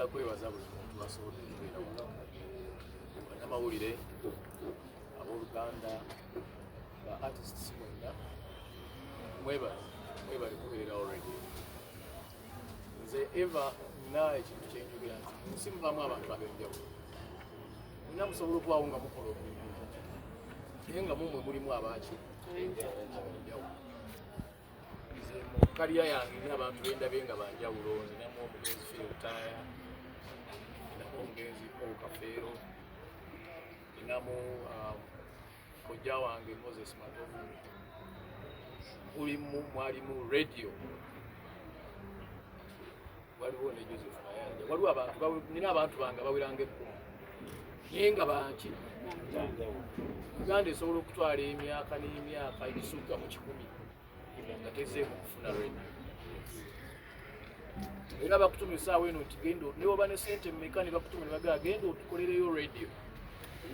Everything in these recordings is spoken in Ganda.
njagala kwebaza buli muntu basobodde okubeera wano. Banamawulire, abooluganda, ba artists bonna, mwebale kubeerawo radio. Nze eva nina ekintu kyenjogera nti mu nsi mubaamu abantu ab'enjawulo. Mulina musobola okubaawo nga mukola omulimu, naye nga mumwe mulimu abaki ab'enjawulo. Nze mu kaliya yange nina abantu bendabye nga banjawulo. Ninamu omugenzi Filotaya, ninamu omugenzi Okafeero, ninamu kojja wange Mozey mwalimu radio, waliwo ne Joseph Mayanja, waliwo abantu, nina abantu bange bawiranga 10 naye nga banki Uganda esobola okutwala emyaka n'emyaka egisukka mu 10 nga tezeemu kufuna radio. Era bakutuma essaawa eno nti genda newoba ne ssente mmeka ne bakutuma ne bagamba genda otukolereyo radio.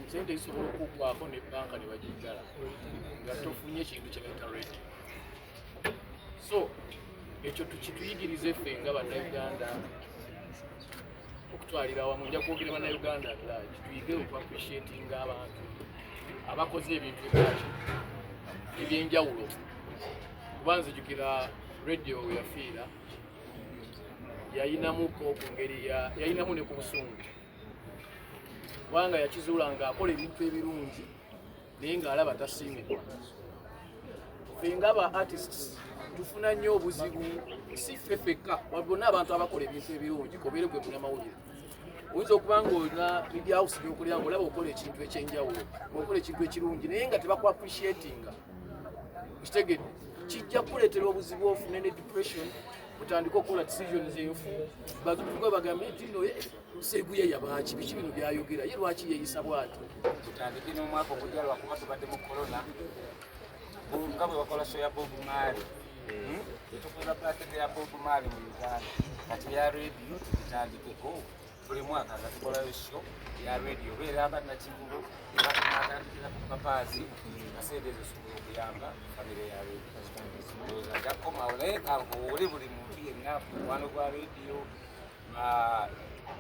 Ssente zisobola okuggwako ne banka ne bagiggala nga tofunye ekintu kye bayita radio. So ekyo tukituyigirize ffe nga bannayuganda okutwalira awamu. Nja kwogera bannayuganda kituyige okuappreciatinga abantu abakoze ebintu ebyenjawulo. Kuba nzijukira radio we yafiira yayinamu ne ku busungu, kubanga yakizuula ng'akola ebintu ebirungi naye ng'alaba tasiimibwa. Ffe ng'aba artists tufuna nnyo obuzibu, si ffe ffekka, bonna abantu abakola ebintu ebirungi. Kobeere gwe munnamawulire, oyinza okuba ng'olina media house by'okolera ng'olaba okola ekintu ekyenjawulo, okola ekintu ekirungi naye nga tebakuappreciatinga. Kitegedde kijja kukuleetera obuzibu, ofune ne depression, otandika okukola decisions enfu. Bazukuga bagambe nti nno Seguye yabaaki biki bino byayogera, ye lwaki yeeyisa bw'ati. Tutandike n'omwaka ogujja lwakuba tubadde mu corona, nga bwe bakola show ya Bob Marley. Tukola plastic ya Bob Marley mu Uganda, kati ya radio tutandikeko buli mwaka nga tukolayo show ya radio. Beera abannakivulu batandikira ku papaazi nga sente ezo zisobola okuyamba famire ya radio. Jakomawo naye kankuwule buli muntu yenna mukwano gwa radio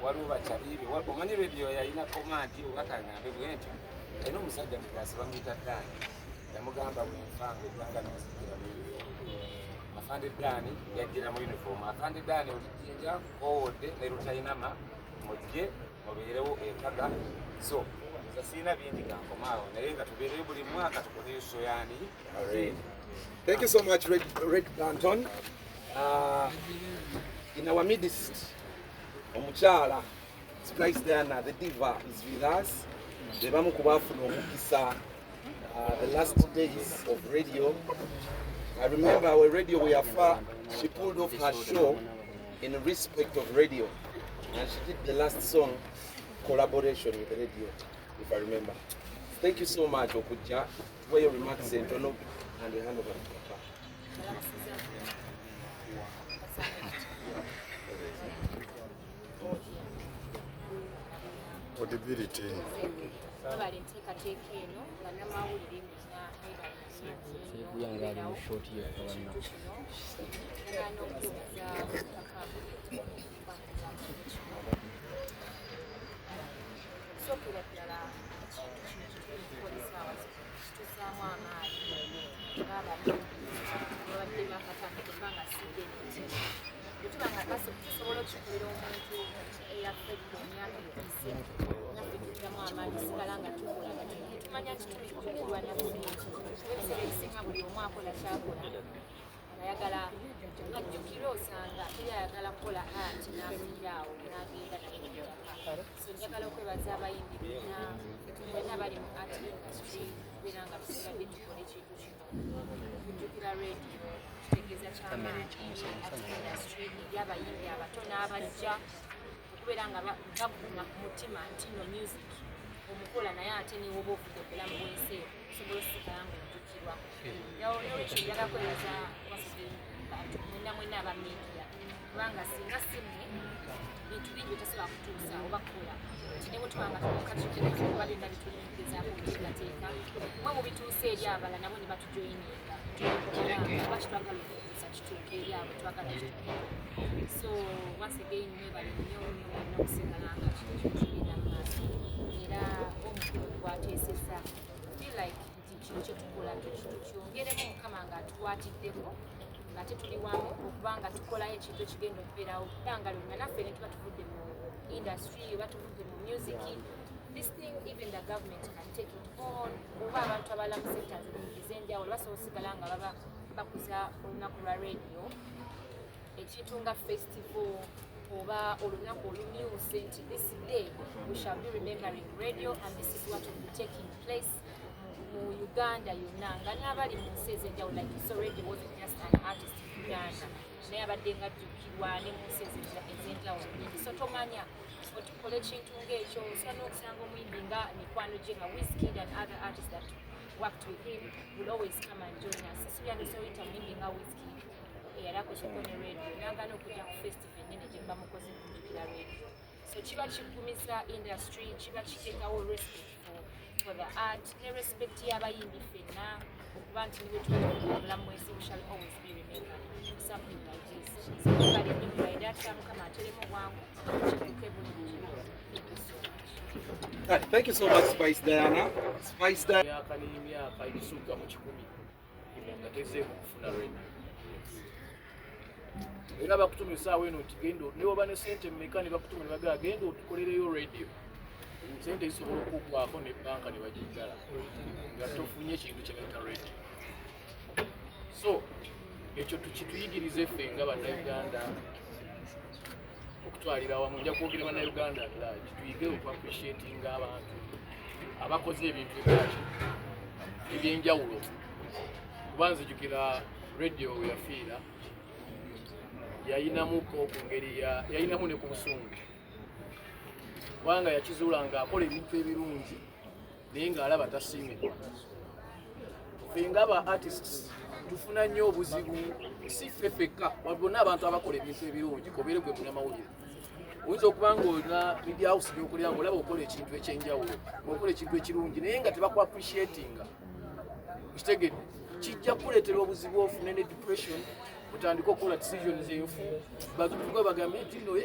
waliwo bakyaliire. Omanyi radio yalina komandi obakaŋŋambe bwe ntyo, alina omusajja muklasi bamuyita Dani, yamugamba bwenfanga eggwanga n'ozigira mu Afande Dani yajjira mu uniform. Afande Dani olijjinja kowodde ne lutayinama mujje mubeerewo ekaga. So nze siina bingi gankomaawo naye nga tubeereyo buli mwaka tukoleyo show yani. Thank you so much, Red Banton. In our midst, Omuchala, Splice Diana, the diva, is with us. The last days of radio. I remember our radio we are she pulled off her show in respect of radio. And she did the last song collaboration with the radio, if I remember. Thank you so much, Okuja. Where your remarks and hand over to Papa. Audibility. ayagala Bajukira osanga yayagala kukola art n'afiiraawo n'agenda naye so njagala okwebaza abayimbi bonna bali mu art industry beera nga tusigadde tukole ekintu kino Bajukira radio kitegeeza kyamaanyi art industry y'abayimbi abato n'abajja okubeera nga bakuma ku mutima nti no music omukola naye ate niwoba ovudde obulamu bw'ensi osobola osigala ng'ojjukirwa nolwekyo njagala kwebaza mwena aba media kubanga singa simmwe bintu bingi bitasobola kutuusa oba kukola nti ne bwe tubanga tukakikira kuba byonna bitulengezako okuteekateeka mwe mu bituusa eri abala nabo ne batujoyininga oba kitwagala okutuusa kituuka eri abo twagala kituuka so once again mwebale nnyo nnyo okusingalanga kino kigenda mu maaso era omukulu gwateeseza feel like nti kino kyetukola tukyongeremu mukama nga atukwatiddeko nga tetuli wamu okuba nga tukolayo ekintu ekigenda okubeerawo kubanga lyonna naffe ne tuba tuvudde mu industry oba tuvudde mu music. This thing, even the government can take it on. Oba abantu abala mu sectors ez'enjawulo basobola osigala nga baba bakuza olunaku lwa radio ekintu nga festival oba olunaku olumyuse nti this day we shall be remembering radio and this is what will be taking place mu Uganda yonna nga n'abali mu nsi ez'enjawulo like so radio wasn't just an artist in Uganda naye abadde nga Bajukira ne mu nsi ez'enjawulo nyingi so tomanya otukola ekintu ng'ekyo osana okusanga omuyimbi nga mikwano gye nga Wizkid and other artists that worked with him will always come and join us. Sisubyanisa oyita muyimbi nga Wizkid eyali akozeko ne radio nagana okujja ku festival ennene gye mba mukoze Bajukira radio so kiba kiggumiza industry kiba kiteekawo respect for the art ne respect y'abayimbi ffenna okuba nti niwe tuba obulamu bw'ensi we shall always be remembered something like this so kale nnyo edata mukama ateremu obwangu kituuke bulungi. Thank you so much, Spice Diana. Spice Diana. Emyaka egisukka mu 10 nga tezeemu okufuna radio era bakutuma essaawa eno nti genda ne woba ne ssente mmeka ne bakutuma ne bagala genda otukolereyo radio ssente zisobola okuggwako ne banka ne bagigala nga tofunye ekintu kye bayita radio. So ekyo tukituyigirize ffe nga bannayuganda okutwalira awamu nja kwogera bannayuganda bulaki tuyige okuappreciatinga abantu abakoze ebintu ebyenjawulo kuba nzijukira radio yafiira yayinamuko ku ngeri yayinamu ne ku busungu kubanga yakizuula ng'akola ebintu ebirungi naye ng'alaba tasiimibwa. Ffe ng'aba artists tufuna nnyo obuzibu si ffe ffekka bonna abantu abakola ebintu ebirungi kobeere gwe Banamawulire oyinza okuba ng'olina media house byokulya ng'olaba okola ekintu ekyenjawulo ng'okola ekintu ekirungi naye nga tebaku appreciatinga kitegedde kijja kukuleetera obuzibu ofune ne depression otandika okukola decisions enfu bazutuga bagambe nti no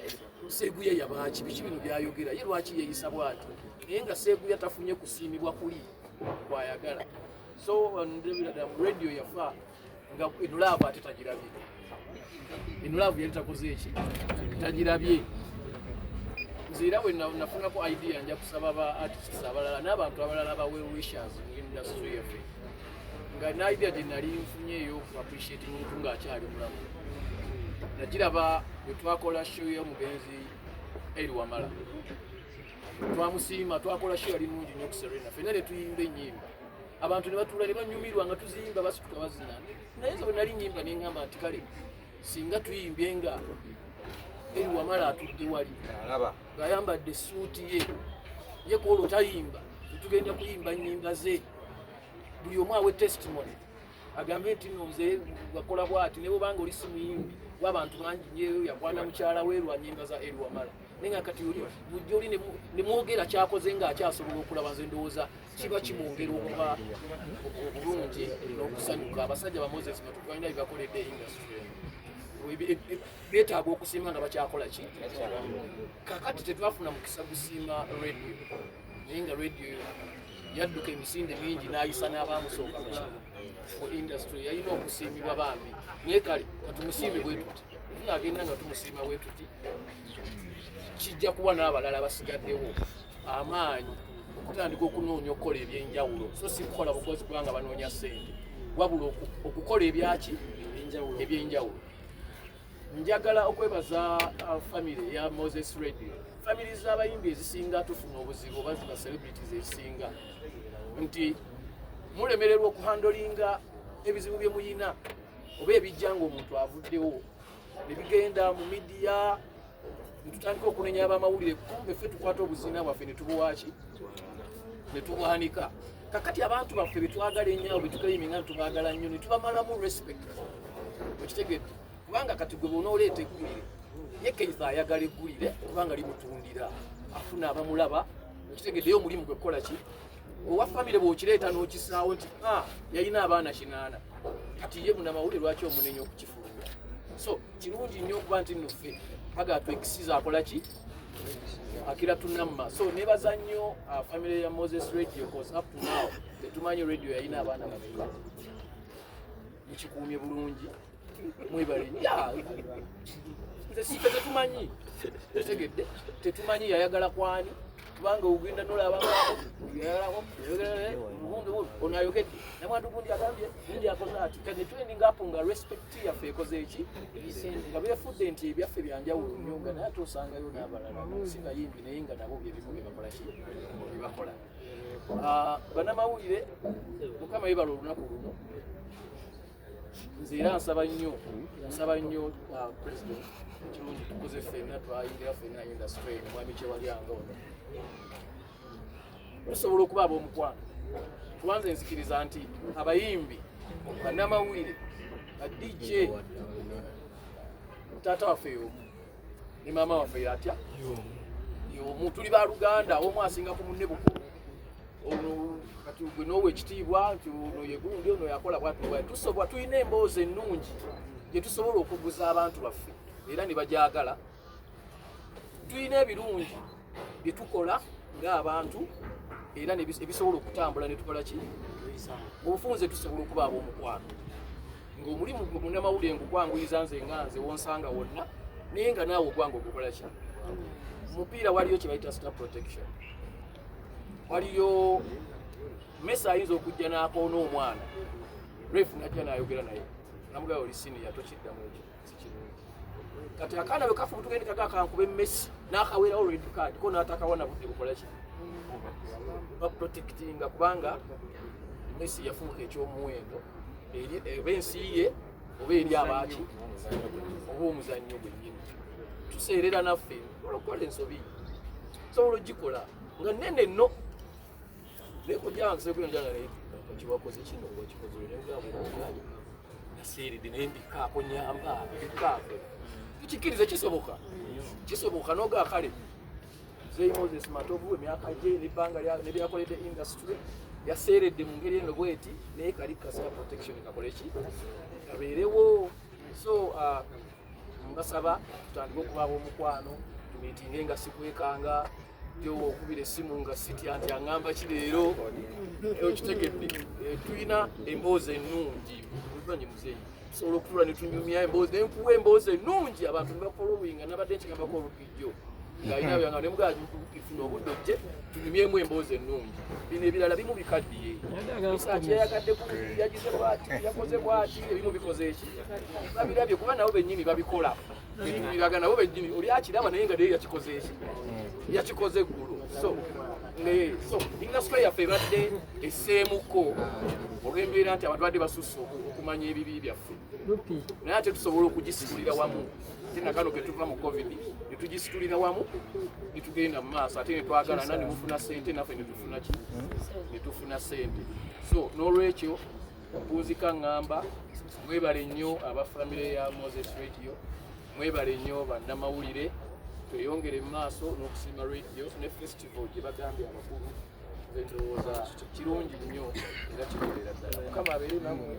Seeguya yabaaki biki bino byayogera ye lwaki yeeyisa bw'ati naye nga Seeguya tafunye kusiimibwa kuli kwayagala. So ndebirada mu radio yafa nga enulaavu ate tagirabye enulaavu yali takoze eki tagirabye nzira we nafunako idea nja kusaba ba artists abalala n'abantu abalala ba well wishers mu industry yaffe nga na idea gye nali nfunyeeyo ku appreciate omuntu ng'akyali mulamu nagiraba bwe twakola show y'omugenzi eri wamala twamusiima twakola show yali nungi nnyo ku Serena ffenna ne tuyimba ennyimba abantu ne batuula ne banyumirwa nga tuzimba basituka bazina naye nze bwe nali nnyimba ne ŋŋamba nti kale singa tuyimbye nga eri wamala atudde wali ng'ayambadde essuuti ye koolo tayimba tetugenda kuyimba nnyimba ze buli omu awe testimony agambe nti nno nze wakola bw'ati ne bw'obanga oli si muyimbi w'abantu bangi nnyo yakwana mukyala we lwa nnyimba za eri wamala naye nga kati bujja oli ne mwogera kyakoze ng'akyasobola okulaba nze ndowooza kiba kimwongera okuba obulungi n'okusanyuka. Abasajja ba Mozey balina bye bakoledde industry beetaaga okusiima nga bakyakola ki kakati tetwafuna mukisa gusiima radio naye nga radio yadduka emisinde mingi n'ayisa n'abaamusooka mu industry yalina okusiimibwa bambi naye kale katumusiime bwe tuti tunaagenda nga tumusiima bwe tuti kijja kuba n'abalala basigaddewo amaanyi okutandika okunoonya okukola ebyenjawulo so si kukola bukozi kubanga banoonya ssente wabula okukola ebyaki ebyenjawulo. Njagala okwebaza family ya Moses Radio family z'abayimbi ezisinga tufuna obuzibu oba ziba celebrities ezisinga nti mulemererwa okuhandolinga ebizibu bye muyina oba ebijja ng'omuntu avuddewo ne bigenda mu midiya ne tutandika okunenya abamawulire kumbe ffe tukwata obuzina bwaffe ne tubuwaaki ne tubuhanika kakati abantu baffe betwagala ennyo betugayiminga ne tubaagala nnyo ne tubamalamu respect ekitegedde kubanga kati gwe bonooleeta eggulire ye Keitha ayagala eggulire kubanga limutundira afuna abamulaba ekitegeddeyo omulimu gwe kukola ki owa famire bw'okireeta n'okisaawo nti yalina abaana 8 kati ye Banamawulire lwaki omunenya okukifulumya so kirungi nnyo okuba nti nno ffe baga twekisiza akola ki akira tunamma. So nebaza nnyo family ya Moses Radio cause up to now tetumanyi radio yalina abaana bameka mukikuumye bulungi mwebale tetumanyi tetegedde tetumanyi yayagala kwani kubanga ogenda nolabanga ono ayogedde namwandu gundi agambye gundi akoze ati kati trending up nga respect yaffe ekoze eki nga byefudde nti ebyaffe byanjawulo nnyo nga naye tosangayo n'abalala singa yimbi naye nga nabo byebimu byebakola ki byebakola. Banamawulire mukama yebala olunaku luno nze era nsaba nnyo president kirungi tukoze ffenna twayingira ffenna industry omwami kyewalyanga ono tusobola okuba ab'omukwano tuwanze nzikiriza nti abayimbi Banamawulire DJ taata waffe y'omu ne maama waffe atya y'omu tuli ba Luganda omu asinga ku munne bukulu ono kati gwe n'owa ekitiibwa nti ono ye gundi ono yakola bwatu tusobola tulina emboozi ennungi gye tusobola okuguza abantu baffe era ne bajagala tulina ebirungi bye tukola ng'abantu era ebisobola okutambula ne tukola ki obufunze tusobola okuba ab'omukwano ng'omulimu gwe Banamawulire ngukwanguyiza nze nga nze wonsanga wonna naye nga naawe ogwanga okukola ki mupiira waliyo kye bayita star protection waliyo Mesa ayinza okujja n'akoona omwana refu najja n'ayogera naye namugaba oli siniya tokiddamu ekyo sikirungi kati akaana bwe kafu tugende kakakankuba emmesi n'akaweerawo red card ko n'atakawona budde bukola ki baprotectinga kubanga Messi yafuuka ekyomuwendo eba ensi ye oba eri abaaki oba omuzannyo gwennyini tuseerera naffe olokola ensobi sobola ogikola nga nnene nno naye kujjangasekunjanga naye kibakoze kino wakikoze nengabuogaani naseeredde naye mbikaako nyamba mbikaako tukikirize kisoboka noga kale Moses Matovu emyaka gye n'ebbanga nebyakoledde industry yaseeredde mu ngeri eno bweti naye kali kasaba protection kakole ki kabeerewo. So mbasaba tutandike okuba ab'omukwano tumiitinge nga sikwekanga gyowa okubira essimu nga sitya nti aŋŋamba ki leero okitegedde tulina emboozi ennungi omanyi muzeeyi tusobola okutula ne tunyumya emboozi nenkuwa emboozi ennungi abantu ne bakola obuyinga nabadde nkigambako olugijjo ng'alina byanga ne mugaa ifuna obudde ojje tunyumyemu emboozi ennungi bino ebirala bimu bikaddiye isaaki yayagadde ku yagize bwati yakoze bwati ebimu bikoze eki babirabye kuba nabo bennyini babikola biraga nabo bennyini oli akiraba naye nga naye yakikoze eki yakikoze eggulu. So industry yaffe ebadde esseemuko olw'embeera nti abantu badde basusse okumanya ebibi byaffe naye ate tusobola okugisitulira wamu tenakano ke tuva mu covid ne tugisitulira wamu ne tugenda mu maaso ate ne twagalana ne mufuna ssente naffe ne tufuna ki ne tufuna ssente. So n'olwekyo mpunzika ŋŋamba mwebale nnyo abafamire ya Moses Radio, mwebale nnyo Banamawulire, tweyongere mu maaso n'okusiima radio ne festival gye bagambye abakulu ndowooza kirungi nnyo era kibeerera ddala. Mukama abeere namwe.